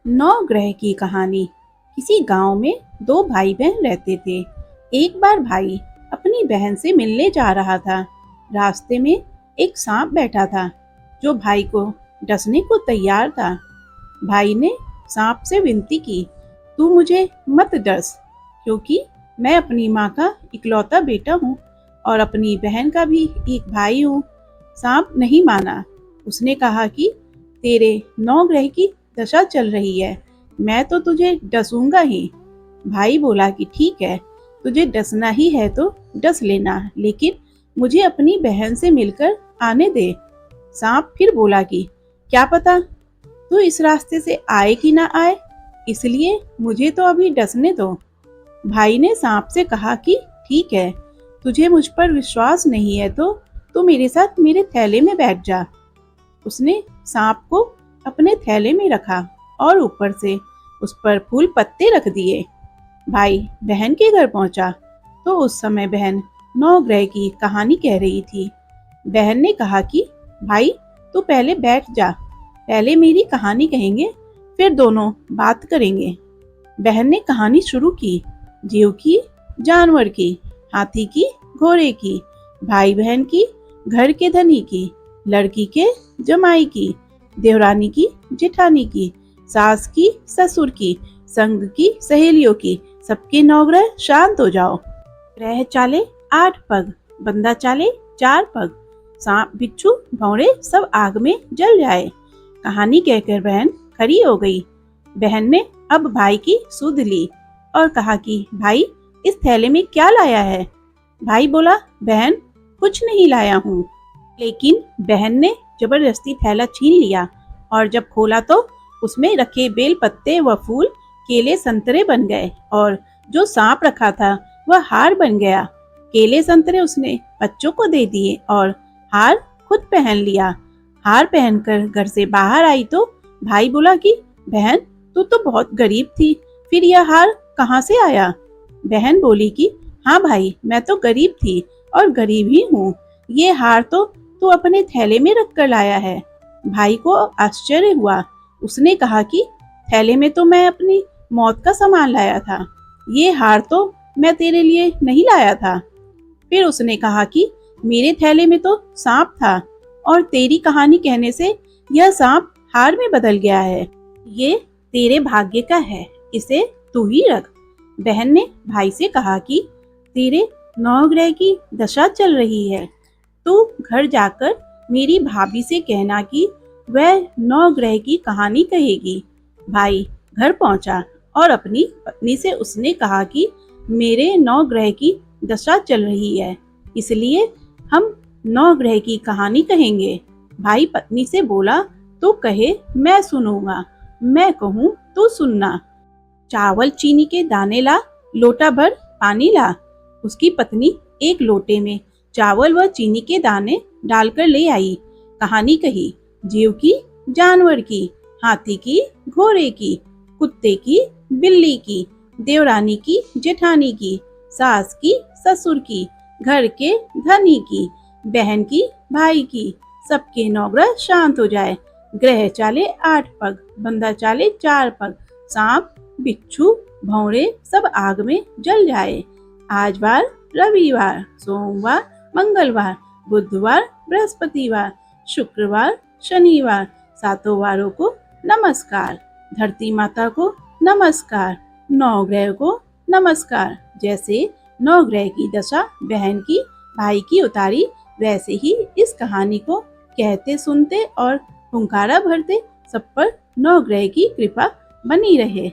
नौ ग्रह की कहानी। किसी गांव में दो भाई बहन रहते थे। एक बार भाई अपनी बहन से मिलने जा रहा था। रास्ते में एक सांप बैठा था जो भाई को डसने को तैयार था। भाई ने सांप से विनती की, तू मुझे मत डस, क्योंकि मैं अपनी माँ का इकलौता बेटा हूँ और अपनी बहन का भी एक भाई हूँ। सांप नहीं माना। उसने कहा कि तेरे नौ ग्रह की दशा चल रही है, मैं तो तुझे डसूंगा ही। भाई बोला कि ठीक है, तुझे डसना ही है तो डस लेना, लेकिन मुझे अपनी बहन से मिलकर आने दे। सांप फिर बोला कि क्या पता तू इस रास्ते से आए कि ना आए, इसलिए मुझे तो अभी डसने दो। भाई ने सांप से कहा कि ठीक है, तुझे मुझ पर विश्वास नहीं है तो तू मेरे साथ मेरे थैले में बैठ जा। उसने सांप को अपने थैले में रखा और ऊपर से उस पर फूल पत्ते रख दिए। भाई बहन के घर पहुंचा तो उस समय बहन नौ ग्रह की कहानी कह रही थी। बहन ने कहा कि भाई तू पहले बैठ जा, पहले मेरी कहानी कहेंगे, फिर दोनों बात करेंगे। बहन ने कहानी शुरू की। जीव की, जानवर की, हाथी की, घोड़े की, भाई बहन की, घर के धनी की, लड़की के जमाई की, देवरानी की, जेठानी की, सास की, ससुर की, संग की, सहेलियों की, सबके नौ ग्रह शांत हो जाओ। ग्रह चाले 8 पग, बंदा चाले 4 पग, सांप बिच्छू भौरे सब आग में जल जाए। कहानी कहकर बहन खड़ी हो गई। बहन ने अब भाई की सुध ली और कहा कि भाई इस थैले में क्या लाया है। भाई बोला, बहन कुछ नहीं लाया हूँ। लेकिन बहन ने जबरदस्ती थैला छीन लिया और जब खोला तो उसमें रखे बेल पत्ते व फूल केले संतरे बन गए और जो सांप रखा था वह हार बन गया। केले संतरे उसने बच्चों को दे दिए और हार खुद पहन लिया। हार पहनकर घर से बाहर आई तो भाई बोला कि बहन तू तो बहुत गरीब थी, फिर यह हार कहाँ से आया। बहन बोली कि हाँ भाई, मैं तो गरीब थी और गरीब ही हूँ, ये हार तो तू अपने थैले में रख कर लाया है। भाई को आश्चर्य हुआ। उसने कहा कि थैले में तो मैं अपनी मौत का सामान लाया था, ये हार तो मैं तेरे लिए नहीं लाया था। फिर उसने कहा कि मेरे थैले में तो सांप था और तेरी कहानी कहने से यह सांप हार में बदल गया है, ये तेरे भाग्य का है, इसे तू ही रख। बहन ने भाई से कहा कि तेरे नौ ग्रह की दशा चल रही है, तू घर जाकर मेरी भाभी से कहना कि वह नौ ग्रह की कहानी कहेगी। भाई घर पहुंचा और अपनी पत्नी से उसने कहा कि मेरे नौ ग्रह की दशा चल रही है, इसलिए हम नौ ग्रह की कहानी कहेंगे। भाई पत्नी से बोला, तो कहे मैं सुनूंगा, मैं कहूँ तो सुनना। चावल चीनी के दाने ला, लोटा भर पानी ला। उसकी पत्नी एक लोटे में चावल व चीनी के दाने डालकर ले आई। कहानी कही। जीव की, जानवर की, हाथी की, घोड़े की, कुत्ते की, बिल्ली की, देवरानी की, जेठानी की, सास की, ससुर की, घर के धनी की, बहन की, भाई की, सबके नौ ग्रह शांत हो जाए। ग्रह चाले 8 पग, बंदा चाले 4 पग, सांप बिच्छू भौरे सब आग में जल जाए। आज वार, रविवार, सोमवार, मंगलवार, बुधवार, बृहस्पतिवार, शुक्रवार, शनिवार, 7 वारों को नमस्कार। धरती माता को नमस्कार। नौ ग्रह को नमस्कार। जैसे नौ ग्रह की दशा बहन की, भाई की उतारी, वैसे ही इस कहानी को कहते सुनते और हुंकारा भरते सब पर नौ ग्रह की कृपा बनी रहे।